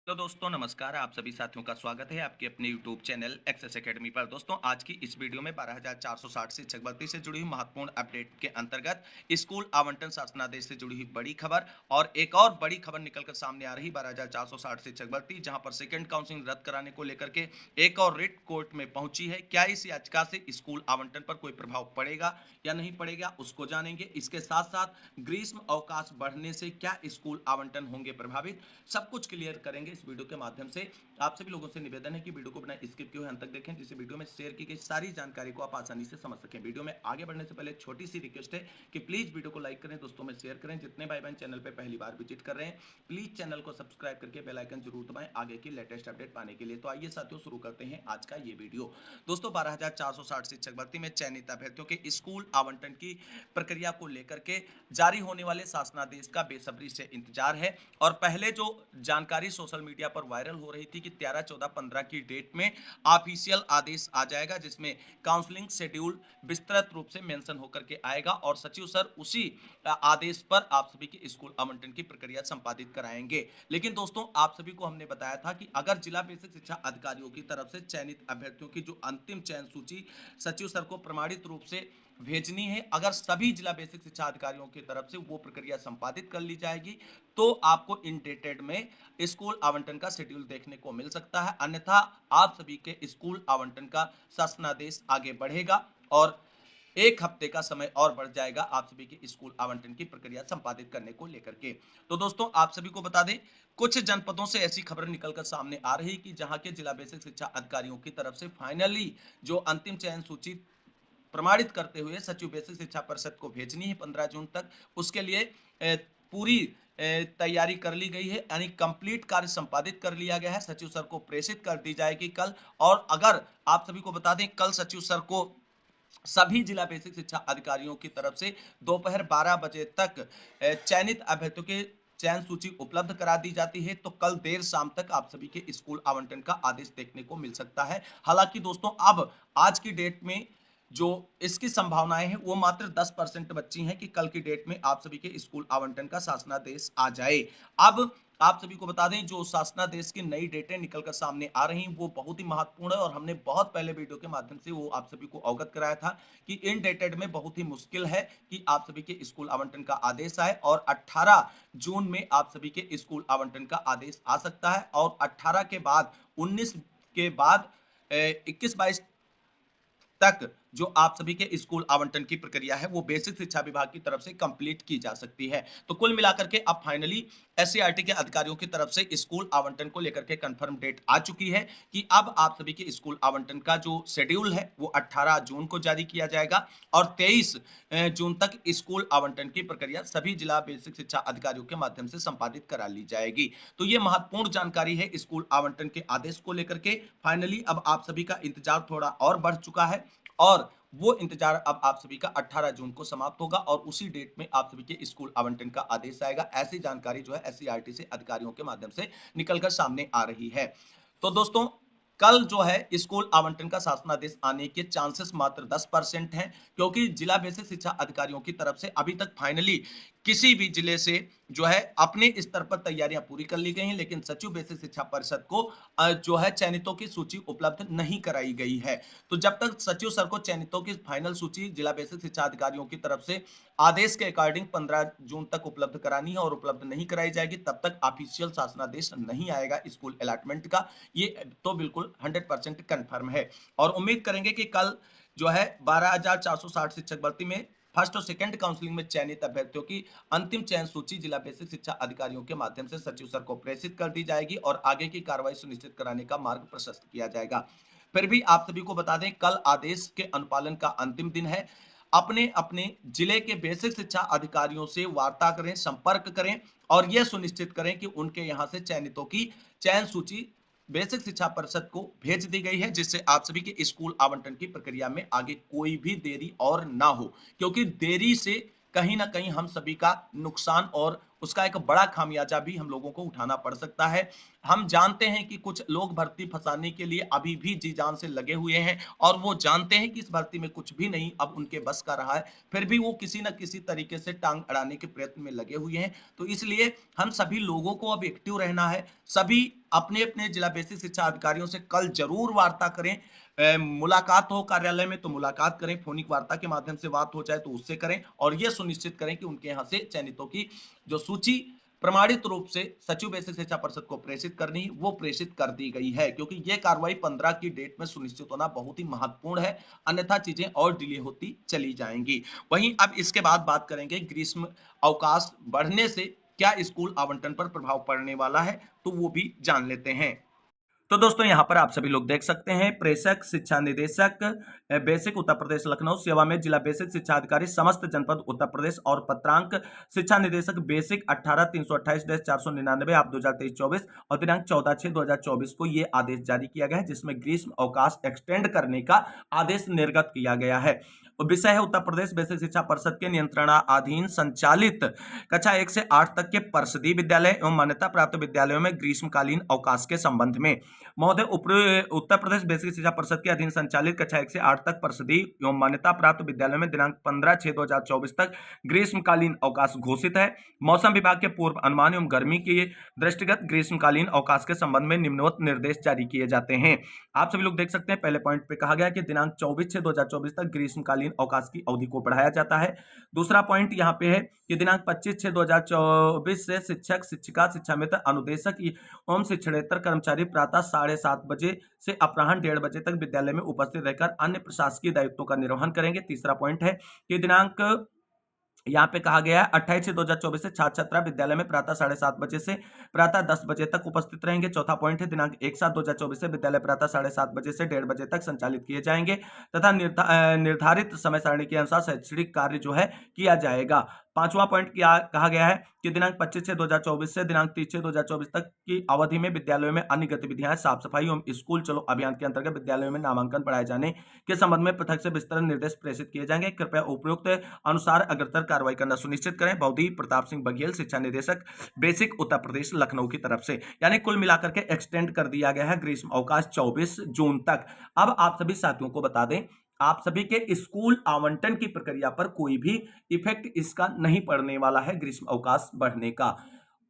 Hello दोस्तों, नमस्कार। आप सभी साथियों का स्वागत है आपके अपने यूट्यूब चैनल एक्सेस एकेडमी पर। दोस्तों, आज की इस वीडियो में 12,460 शिक्षक भर्ती से जुड़ी हुई महत्वपूर्ण अपडेट के अंतर्गत स्कूल आवंटन शासनादेश से जुड़ी हुई बड़ी खबर और एक और बड़ी खबर निकलकर सामने आ रही। 12,460 शिक्षक भर्ती जहां पर सेकंड काउंसलिंग रद्द कराने को लेकर के एक और रिट कोर्ट में पहुंची है। क्या इस याचिका से स्कूल आवंटन पर कोई प्रभाव पड़ेगा या नहीं पड़ेगा, उसको जानेंगे। इसके साथ साथ ग्रीष्म अवकाश बढ़ने से क्या स्कूल आवंटन होंगे प्रभावित, सब कुछ क्लियर करेंगे इस वीडियो के माध्यम से। आप सभी लोगों से निवेदन है कि वीडियो को बिना स्किप किए हुए अंत तक देखें, जिससे वीडियो में शेयर की गई सारी जानकारी को आप आसानी से समझ सकें। वीडियो में आगे बढ़ने से पहले छोटी सी रिक्वेस्ट है कि प्लीज वीडियो को लाइक करें, दोस्तों में शेयर करें। जितने भाई बहन चैनल पर पहली बार विजिट कर रहे हैं, प्लीज चैनल को सब्सक्राइब करके बेल आइकन जरूर दबाएं आगे की लेटेस्ट अपडेट पाने के लिए। तो आइए साथियों, शुरू करते हैं आज का ये वीडियो। दोस्तों, 12,460 शिक्षक भर्ती में चयनित अभ्यर्थियों के स्कूल आवंटन की प्रक्रिया को लेकर के जारी होने वाले शासनादेश का बेसब्री से इंतजार है। और पहले जो जानकारी सोशल मीडिया पर वायरल हो रही थी कि 13, 14, 15 की डेट में ऑफिशियल आदेश आ जाएगा, जिसमें काउंसलिंग शेड्यूल विस्तृत रूप से मेंशन होकर के आएगा और सचिव सर उसी आदेश पर आप सभी के स्कूल आवंटन की प्रक्रिया संपादित कराएंगे। लेकिन दोस्तों, आप सभी को हमने बताया था कि अगर जिला बेसिक शिक्षा अधिकारियों की तरफ से चयनित अभ्यर्थियों की जो अंतिम चयन सूची सचिव सर को प्रमाणित रूप से भेजनी है, अगर सभी जिला बेसिक शिक्षा अधिकारियों की तरफ से वो प्रक्रिया संपादित कर ली जाएगी, तो आपको इंडेटेड में स्कूल आवंटन का शेड्यूल देखने को मिल सकता है। अन्यथा आप सभी के स्कूल आवंटन का शासनादेश आगे बढ़ेगा और एक हफ्ते का समय और बढ़ जाएगा आप सभी के स्कूल आवंटन की प्रक्रिया संपादित करने को लेकर के। तो दोस्तों, आप सभी को बता दें, कुछ जनपदों से ऐसी खबर निकलकर सामने आ रही कि जहां के जिला बेसिक शिक्षा अधिकारियों की तरफ से फाइनली जो अंतिम चयन सूची प्रमाणित करते हुए सचिव बेसिक शिक्षा परिषद को भेजनी है 15 जून तक। उसके लिए पूरी तैयारी कर ली गई है, यानी कंप्लीट कार्य संपादित कर लिया गया है। सचिव सर को प्रेषित कर दी जाएगी कल। और अगर आप सभी को बता दें, कल सचिव सर को सभी जिला बेसिक शिक्षा अधिकारियों की तरफ से दोपहर 12 बजे तक चयनित अभ्यर्थियों के चयन सूची उपलब्ध करा दी जाती है। तो कल देर शाम तक आप सभी के स्कूल आवंटन का आदेश देखने को मिल सकता है। हालांकि दोस्तों, अब आज की डेट में जो इसकी संभावनाएं हैं वो मात्र 10% बची हैं कि कल की डेट में आप सभी के स्कूल आवंटन का शासनादेश आ जाए। अब आप सभी को बता दें, जो शासनादेश की नई डेटें निकलकर सामने आ रही हैं वो बहुत ही महत्वपूर्ण है और हमने बहुत पहले वीडियो के माध्यम से वो आप सभी को अवगत कराया था कि इन डेटेड में बहुत ही मुश्किल है कि आप सभी के स्कूल आवंटन का आदेश आए। और 18 जून में आप सभी के स्कूल आवंटन का आदेश आ सकता है और 18 के बाद 19 के बाद 21-22 तक जो आप सभी के स्कूल आवंटन की प्रक्रिया है वो बेसिक शिक्षा विभाग की तरफ से कंप्लीट की जा सकती है। तो कुल मिलाकर के अब फाइनली एससीईआरटी के अधिकारियों की तरफ से स्कूल आवंटन को लेकर के कंफर्म डेट आ चुकी है कि अब आप सभी के स्कूल आवंटन का जो शेड्यूल है वो 18 जून को जारी किया जाएगा और 23 जून तक स्कूल आवंटन की प्रक्रिया सभी जिला बेसिक शिक्षा अधिकारियों के माध्यम से संपादित करा ली जाएगी। तो ये महत्वपूर्ण जानकारी है स्कूल आवंटन के आदेश को लेकर के। फाइनली अब आप सभी का इंतजार थोड़ा और बढ़ चुका है और वो इंतजार अब आप सभी का 18 जून को समाप्त होगा और उसी डेट में आप सभी के स्कूल आवंटन का आदेश आएगा। ऐसी जानकारी जो है एससीईआरटी से अधिकारियों के माध्यम से निकलकर सामने आ रही है। तो दोस्तों, कल जो है स्कूल आवंटन का शासनादेश आने के चांसेस मात्र 10% हैं, क्योंकि जिला बेसिक शिक्षा अधिकारियों की तरफ से अभी तक फाइनली किसी भी जिले से जो है अपने स्तर पर तैयारियां पूरी कर ली गई हैं, लेकिन सचिव बेसिक शिक्षा परिषद को जो है चयनितों की सूची उपलब्ध नहीं कराई गई है। तो जब तक सचिव सर को चयनितों की फाइनल सूची जिला बेसिक शिक्षा अधिकारियों की तरफ से आदेश के अकॉर्डिंग 15 जून तक उपलब्ध करानी है और उपलब्ध नहीं कराई जाएगी, तब तक ऑफिशियल शासनादेश नहीं आएगा स्कूल अलॉटमेंट का। ये तो बिल्कुल 100% कंफर्म है और उम्मीद करेंगे कि कल जो है 12,460 शिक्षक भर्ती में फर्स्ट और सेकंड काउंसलिंग में चयनित अभ्यर्थियों की अंतिम चयन सूची जिला बेसिक शिक्षा अधिकारियों के माध्यम से सचिव सर को प्रेषित कर दी जाएगी और आगे की कार्रवाई सुनिश्चित कराने का मार्ग प्रशस्त किया जाएगा। फिर भी आप सभी को बता दें, कल आदेश के अनुपालन का अंतिम दिन है। अपने अपने जिले के बेसिक शिक्षा अधिकारियों से वार्ता करें, संपर्क करें और यह सुनिश्चित करें कि उनके यहां से चयनितों की चयन सूची बेसिक शिक्षा परिषद को भेज दी गई है, जिससे आप सभी के स्कूल आवंटन की प्रक्रिया में आगे कोई भी देरी और ना हो, क्योंकि देरी से कहीं ना कहीं हम सभी का नुकसान और उसका एक बड़ा खामियाजा भी हम लोगों को उठाना पड़ सकता है। हम जानते हैं कि कुछ लोग भर्ती फंसाने के लिए अभी भी जी जान से लगे हुए हैं और वो जानते हैं कि इस भर्ती में कुछ भी नहीं अब उनके बस का रहा है, फिर भी वो किसी न किसी तरीके से टांग अड़ाने के प्रयत्न में लगे हुए हैं। तो इसलिए हम सभी लोगों को अब एक्टिव रहना है। सभी अपने-अपने जिला बेसिक शिक्षा अधिकारियों से कल जरूर वार्ता करें। मुलाकात हो कार्यालय में तो मुलाकात करें, फोनिक वार्ता के माध्यम से बात हो जाए तो उससे करें और ये सुनिश्चित करें कि उनके यहाँ से चयनितों की जो सूची प्रमाणित रूप से सचिव बेसिक शिक्षा परिषद को प्रेषित करनी वो प्रेषित कर दी गई है, क्योंकि ये कार्रवाई 15 की डेट में सुनिश्चित होना बहुत ही महत्वपूर्ण है, अन्यथा चीजें और डिले होती चली जाएंगी। वहीं अब इसके बाद बात करेंगे ग्रीष्म अवकाश बढ़ने से क्या स्कूल आवंटन पर प्रभाव पड़ने वाला है, तो वो भी जान लेते हैं। तो दोस्तों यहां पर आप सभी लोग देख सकते हैं, प्रेषक शिक्षा निदेशक बेसिक उत्तर प्रदेश लखनऊ सेवा में जिला बेसिक शिक्षा अधिकारी समस्त जनपद उत्तर प्रदेश और पत्रांक शिक्षा निदेशक बेसिक 18/328-499 आप 2023-24 और दिनांक 14/6/2024 को यह आदेश जारी किया गया है, जिसमें ग्रीष्म अवकाश एक्सटेंड करने का आदेश निर्गत किया गया है। विषय है उत्तर प्रदेश बेसिक शिक्षा परिषद के नियंत्रणाधीन संचालित कक्षा 1 से 8 तक के परिषदीय विद्यालय एवं मान्यता प्राप्त विद्यालयों में ग्रीष्मकालीन अवकाश के संबंध में। महोदय, उत्तर प्रदेश बेसिक शिक्षा परिषद के अधीन संचालित कक्षा 1 से 8 तक परिषदीय एवं मान्यता प्राप्त विद्यालयों में दिनांक 15/6/2024 तक ग्रीष्मकालीन अवकाश घोषित है। मौसम विभाग के पूर्व अनुमान एवं गर्मी के दृष्टिगत ग्रीष्मकालीन अवकाश के संबंध में निम्नवत निर्देश जारी किए जाते हैं। आप सभी लोग देख सकते हैं, पहले पॉइंट पे कहा गया कि दिनांक 24/6/2024 तक ग्रीष्मकालीन अवकाश की अवधि को बढ़ाया जाता है। दूसरा पॉइंट यहाँ पे है कि दिनांक 25/6/2024 से शिक्षक, शिक्षिका, शिक्षा मित्र, अनुदेशक एवं शिक्षणेतर कर्मचारी प्रातः 7:30 बजे से अपराह्न 1:30 बजे तक विद्यालय में उपस्थित रहकर अन्य प्रशासकीय दायित्वों का निर्वहन करेंगे। तीसरा पॉइंट है कि दिनांक यहाँ पे कहा गया है 28/6/2024 से छात्र छात्रा विद्यालय में प्रातः 7:30 बजे से प्रातः 10 बजे तक उपस्थित रहेंगे। चौथा पॉइंट है दिनांक 1/7/2024 से विद्यालय प्रातः 7:30 बजे से 1:30 बजे तक संचालित किए जाएंगे तथा निर्धारित समय सारणी के अनुसार शैक्षणिक कार्य जो है किया जाएगा। पांचवा पॉइंट क्या कहा गया है कि दिनांक 25/6/2024 से दिनांक 30/6/2024 तक की अवधि में विद्यालयों में अन्य गतिविधियां साफ सफाई एवं स्कूल चलो अभियान के अंतर्गत विद्यालयों में नामांकन बढ़ाए जाने के संबंध में पृथक से विस्तृत निर्देश प्रेषित किए जाएंगे। कृपया उपयुक्त अनुसार अग्रतर कार्रवाई करना सुनिश्चित करें। बौद्धि प्रताप सिंह बघेल, शिक्षा निदेशक बेसिक उत्तर प्रदेश लखनऊ की तरफ से। यानी कुल मिलाकर के एक्सटेंड कर दिया गया है ग्रीष्म अवकाश 24 जून तक। अब आप सभी साथियों को बता दें, आप सभी के स्कूल आवंटन की प्रक्रिया पर कोई भी इफेक्ट इसका नहीं पड़ने वाला है ग्रीष्म अवकाश बढ़ने का,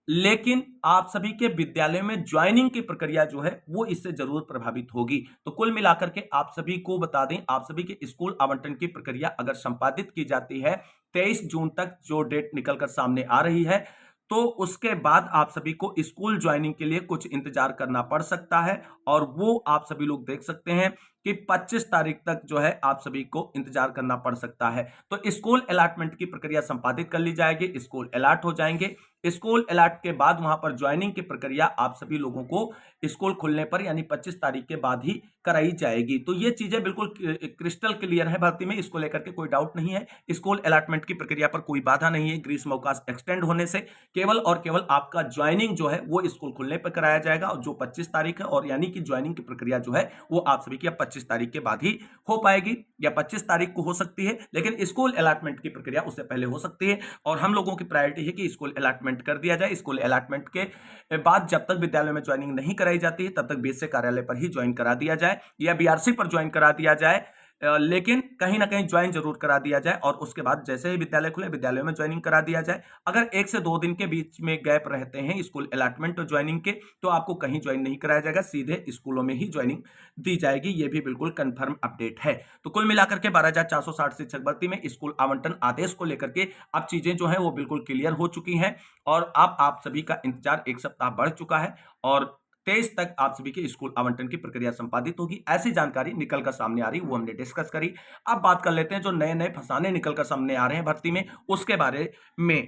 लेकिन आप सभी के विद्यालय में ज्वाइनिंग की प्रक्रिया जो है वो इससे जरूर प्रभावित होगी। तो कुल मिलाकर के आप सभी को बता दें, आप सभी के स्कूल आवंटन की प्रक्रिया अगर संपादित की जाती है 23 जून तक जो डेट निकलकर सामने आ रही है, तो उसके बाद आप सभी को स्कूल ज्वाइनिंग के लिए कुछ इंतजार करना पड़ सकता है और वो आप सभी लोग देख सकते हैं कि 25 तारीख तक जो है आप सभी को इंतजार करना पड़ सकता है। तो स्कूल अलॉटमेंट की प्रक्रिया संपादित कर ली जाएगी, स्कूल अलॉट हो जाएंगे। स्कूल अलॉट के बाद वहां पर ज्वाइनिंग की प्रक्रिया आप सभी लोगों को स्कूल खुलने पर यानी 25 तारीख के बाद ही कराई जाएगी। तो ये चीजें बिल्कुल क्रिस्टल क्लियर है भर्ती में, इसको लेकर के कोई डाउट नहीं है। स्कूल अलॉटमेंट की प्रक्रिया पर कोई बाधा नहीं है ग्रीष्म अवकाश एक्सटेंड होने से। केवल और केवल आपका ज्वाइनिंग जो है वो स्कूल खुलने पर कराया जाएगा और जो 25 तारीख है, और यानी कि ज्वाइनिंग की प्रक्रिया जो है वो आप सभी की 25 तारीख के बाद ही हो पाएगी या 25 तारीख को हो सकती है, लेकिन स्कूल अलॉटमेंट की प्रक्रिया उससे पहले हो सकती है। और हम लोगों की प्रायोरिटी है कि स्कूल अलॉटमेंट कर दिया जाए। स्कूल अलॉटमेंट के बाद जब तक विद्यालय में ज्वाइनिंग नहीं कराई जाती है तब तक बीएसए कार्यालय पर ही ज्वाइन करा दिया जाए या बीआरसी पर ज्वाइन करा दिया जाए, लेकिन कहीं ना कहीं ज्वाइन जरूर करा दिया जाए और उसके बाद जैसे ही विद्यालय खुले विद्यालय में ज्वाइनिंग करा दिया जाए। अगर 1 से 2 दिन के बीच में गैप रहते हैं स्कूल अलॉटमेंट और ज्वाइनिंग के, तो आपको कहीं ज्वाइन नहीं कराया जाएगा, सीधे स्कूलों में ही ज्वाइनिंग दी जाएगी। ये भी बिल्कुल कंफर्म अपडेट है। तो कुल मिलाकर के 12,460 शिक्षक भर्ती में स्कूल आवंटन आदेश को लेकर के अब चीजें जो है वो बिल्कुल क्लियर हो चुकी हैं और अब आप सभी का इंतजार 1 सप्ताह बढ़ चुका है और 23 तक आप सभी के स्कूल आवंटन की प्रक्रिया संपादित होगी। ऐसी जानकारी निकलकर सामने आ रही, वो हमने डिस्कस करी। अब बात कर लेते हैं जो नए नए फसाने निकलकर सामने आ रहे हैं भर्ती में, उसके बारे में।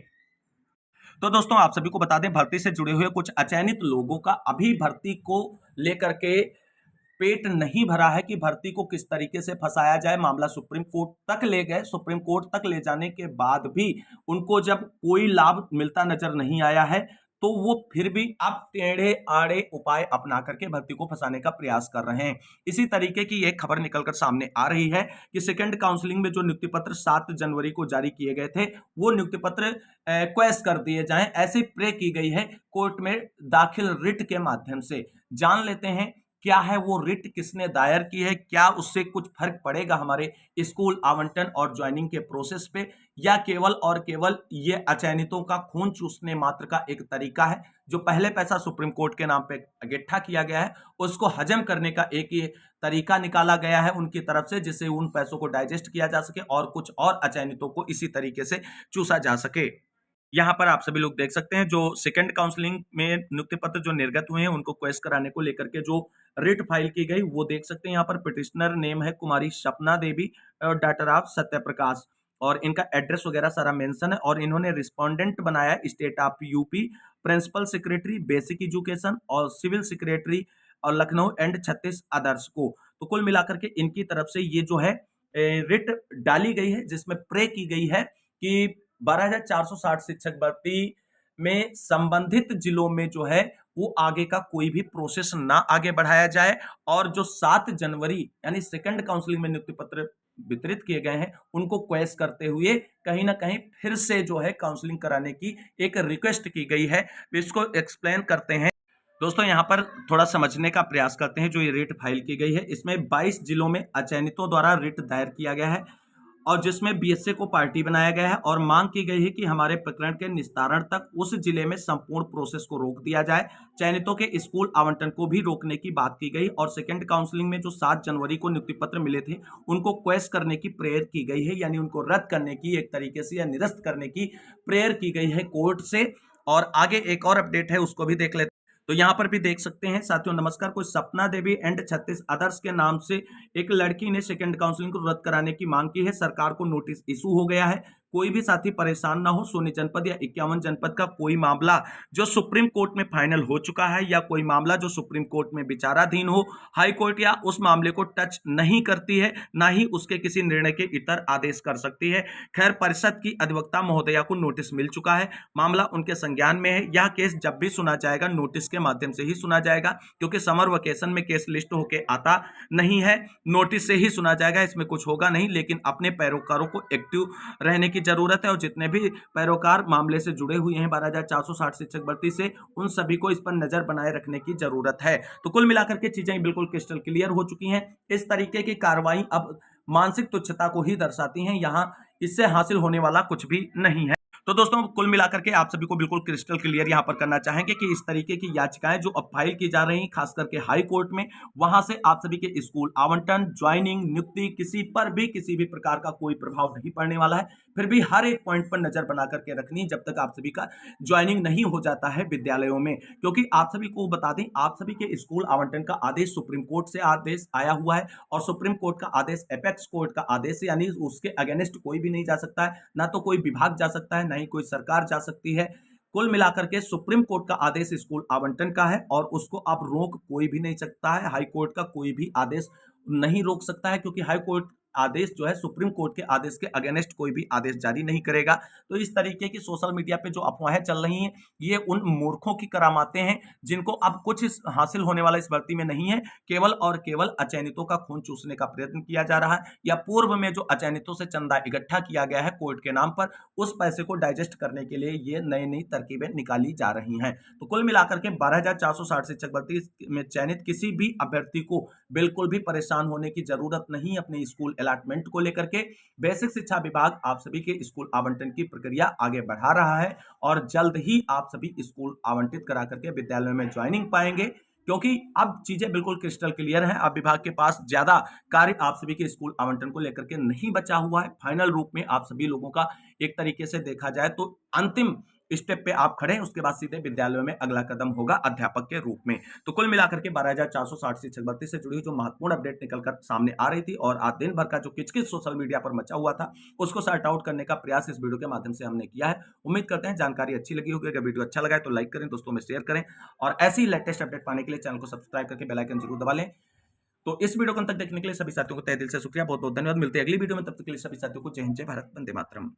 तो दोस्तों आप सभी को बता दें, भर्ती से जुड़े हुए कुछ अचयनित लोगों का अभी भर्ती को लेकर के पेट नहीं भरा है कि भर्ती को किस तरीके से फंसाया जाए। मामला सुप्रीम कोर्ट तक ले गए, सुप्रीम कोर्ट तक ले जाने के बाद भी उनको जब कोई लाभ मिलता नजर नहीं आया है, तो वो फिर भी अब टेढ़े आड़े उपाय अपना करके भर्ती को फंसाने का प्रयास कर रहे हैं। इसी तरीके की एक खबर निकलकर सामने आ रही है कि सेकंड काउंसलिंग में जो नियुक्ति पत्र 7 जनवरी को जारी किए गए थे, वो नियुक्ति पत्र क्वैश कर दिए जाएं, ऐसी प्रे की गई है कोर्ट में दाखिल रिट के माध्यम से। जान लेते हैं क्या है वो रिट, किसने दायर की है, क्या उससे कुछ फर्क पड़ेगा हमारे स्कूल आवंटन और ज्वाइनिंग के प्रोसेस पे, या केवल और केवल ये अचयनितों का खून चूसने मात्र का एक तरीका है। जो पहले पैसा सुप्रीम कोर्ट के नाम पे इकट्ठा किया गया है, उसको हजम करने का एक ये तरीका निकाला गया है उनकी तरफ से, जिससे उन पैसों को डाइजेस्ट किया जा सके और कुछ और अचयनितों को इसी तरीके से चूसा जा सके। यहाँ पर आप सभी लोग देख सकते हैं जो सेकंड काउंसलिंग में नियुक्ति पत्र जो निर्गत हुए हैं उनको क्वेश्चन कराने को लेकर के जो रिट फाइल की गई वो देख सकते हैं। यहाँ पर पिटिशनर नेम है कुमारी सपना देवी और डॉक्टर ऑफ सत्य प्रकाश, और इनका एड्रेस वगैरह सारा मेंशन है, और इन्होंने रिस्पोंडेंट बनाया state of UP, principal secretary basic education और सिविल सेक्रेटरी और लखनऊ एंड 36 अदर्स को। तो कुल मिलाकर के इनकी तरफ से ये जो है रिट डाली गई है, जिसमें प्रे की गई है कि 12,460 शिक्षक भर्ती में संबंधित जिलों में जो है वो आगे का कोई भी प्रोसेस ना आगे बढ़ाया जाए, और जो 7 जनवरी यानी सेकंड काउंसलिंग में नियुक्ति पत्र वितरित किए गए हैं उनको क्वेश करते हुए कहीं ना कहीं फिर से जो है काउंसलिंग कराने की एक रिक्वेस्ट की गई है। इसको एक्सप्लेन करते हैं दोस्तों, यहाँ पर थोड़ा समझने का प्रयास करते हैं। जो ये रिट फाइल की गई है इसमें 22 जिलों में अचयनितों द्वारा रिट दायर किया गया है, और जिसमें बीएसए को पार्टी बनाया गया है, और मांग की गई है कि हमारे प्रकरण के निस्तारण तक उस जिले में संपूर्ण प्रोसेस को रोक दिया जाए। चयनितों के स्कूल आवंटन को भी रोकने की बात की गई, और सेकंड काउंसलिंग में जो 7 जनवरी को नियुक्ति पत्र मिले थे उनको क्वेश करने की प्रेयर की गई है, यानी उनको रद्द करने की एक तरीके से या निरस्त करने की प्रेयर की गई है कोर्ट से। और आगे एक और अपडेट है उसको भी देख लेते हैं। तो यहाँ पर भी देख सकते हैं साथियों, नमस्कार, कोई सपना देवी एंड 36 अदर्स के नाम से एक लड़की ने सेकंड काउंसलिंग को रद्द कराने की मांग की है। सरकार को नोटिस इशू हो गया है, कोई भी साथी परेशान ना हो। सोनी जनपद या 51 जनपद का कोई मामला जो सुप्रीम कोर्ट में फाइनल हो चुका है, या कोई मामला जो सुप्रीम कोर्ट में विचाराधीन हो, हाई कोर्ट या उस मामले को टच नहीं करती है, ना ही उसके किसी निर्णय के इतर आदेश कर सकती है। खैर, परिषद की अधिवक्ता महोदया को नोटिस मिल चुका है, मामला उनके संज्ञान में है। यह केस जब भी सुना जाएगा नोटिस के माध्यम से ही सुना जाएगा, क्योंकि समर वेकेशन में केस लिस्ट होके आता नहीं है, नोटिस से ही सुना जाएगा, इसमें कुछ होगा नहीं। लेकिन अपने पैरोकारों को एक्टिव रहने की जरूरत है, और जितने भी पैरोकार मामले से जुड़े हुए हैं 12,460 शिक्षक भर्ती से, उन सभी को इस पर नजर बनाए रखने की जरूरत है। तो कुल मिलाकर के चीजें बिल्कुल क्रिस्टल क्लियर हो चुकी हैं। इस तरीके की कार्रवाई अब मानसिक तुच्छता को ही दर्शाती हैं, यहां इससे हासिल होने वाला कुछ भी नहीं है। तो दोस्तों, कुल मिलाकर के आप सभी को बिल्कुल क्रिस्टल क्लियर यहां पर करना चाहेंगे कि इस तरीके की याचिकाएं जो अब फाइल की जा रही हैं खास करके हाई कोर्ट में, वहां से आप सभी के स्कूल आवंटन, ज्वाइनिंग, नियुक्ति किसी पर भी किसी भी प्रकार का कोई प्रभाव नहीं पड़ने वाला है। फिर भी हर एक पॉइंट पर नजर बना करके रखनी जब तक आप सभी का ज्वाइनिंग नहीं हो जाता है विद्यालयों में, क्योंकि आप सभी को बता दें आप सभी के स्कूल आवंटन का आदेश सुप्रीम कोर्ट से आदेश आया हुआ है, और सुप्रीम कोर्ट का आदेश एपेक्स कोर्ट का आदेश, यानी उसके अगेंस्ट कोई भी नहीं जा सकता है, ना तो कोई विभाग जा सकता है, ना ही कोई सरकार जा सकती है। कुल मिलाकर के सुप्रीम कोर्ट का आदेश स्कूल आवंटन का है, और उसको आप रोक कोई भी नहीं सकता है। हाई कोर्ट का कोई भी आदेश नहीं रोक सकता है, क्योंकि हाई कोर्ट आदेश जो है सुप्रीम कोर्ट के आदेश के अगेंस्ट कोई भी आदेश जारी नहीं करेगा। तो इस तरीके की सोशल मीडिया पे जो अफवाहें चल रही हैं, ये उन मूर्खों की करामाते हैं जिनको अब कुछ हासिल होने वाला इस भर्ती में नहीं है। केवल और केवल अचयनितों का खून चूसने का प्रयत्न किया जा रहा है, या पूर्व में जो अचयनितों से चंदा इकट्ठा किया गया है कोर्ट के नाम पर, उस पैसे को डाइजेस्ट करने के लिए ये नई नई तरकीबें निकाली जा रही हैं। तो कुल मिलाकर के 12,460 शिक्षक भर्ती में चयनित किसी भी अभ्यर्थी को बिल्कुल भी परेशान होने की जरूरत नहीं। अपने स्कूल अलॉटमेंट को लेकर के बेसिक शिक्षा विभाग आप सभी के स्कूल आवंटन की प्रक्रिया आगे बढ़ा रहा है, और जल्द ही आप सभी स्कूल आवंटित करा करके विद्यालयों में ज्वाइनिंग पाएंगे, क्योंकि अब चीजें बिल्कुल क्रिस्टल क्लियर हैं। अब विभाग के पास ज्यादा कार्य आप सभी के स्कूल आवंटन को लेकर के नहीं बचा हुआ है। फाइनल रूप में आप सभी लोगों का एक तरीके से देखा जाए तो अंतिम स्टेप पे आप खड़े हैं, उसके बाद सीधे विद्यालयों में अगला कदम होगा अध्यापक के रूप में। तो कुल मिलाकर के 12,460 शिक्षक भर्ती से जुड़ी जो महत्वपूर्ण अपडेट निकलकर सामने आ रही थी, और आज दिन भर का जो किचकिच सोशल मीडिया पर मचा हुआ था, उसको सॉर्ट आउट करने का प्रयास इस वीडियो के माध्यम से हमने किया है। उम्मीद करते हैं जानकारी अच्छी लगी होगी। अगर वीडियो अच्छा लगा है तो लाइक करें, दोस्तों में शेयर करें, और ऐसी ही लेटेस्ट अपडेट पाने के लिए चैनल को सब्सक्राइब करके बेल आइकन जरूर दबा लें। तो इस वीडियो को अंत तक देखने के लिए सभी साथियों को तहे दिल से शुक्रिया, बहुत बहुत धन्यवाद। मिलते हैं अगली वीडियो में, तब तक के लिए सभी साथियों को जय हिंद, जय भारत, वंदे मातरम।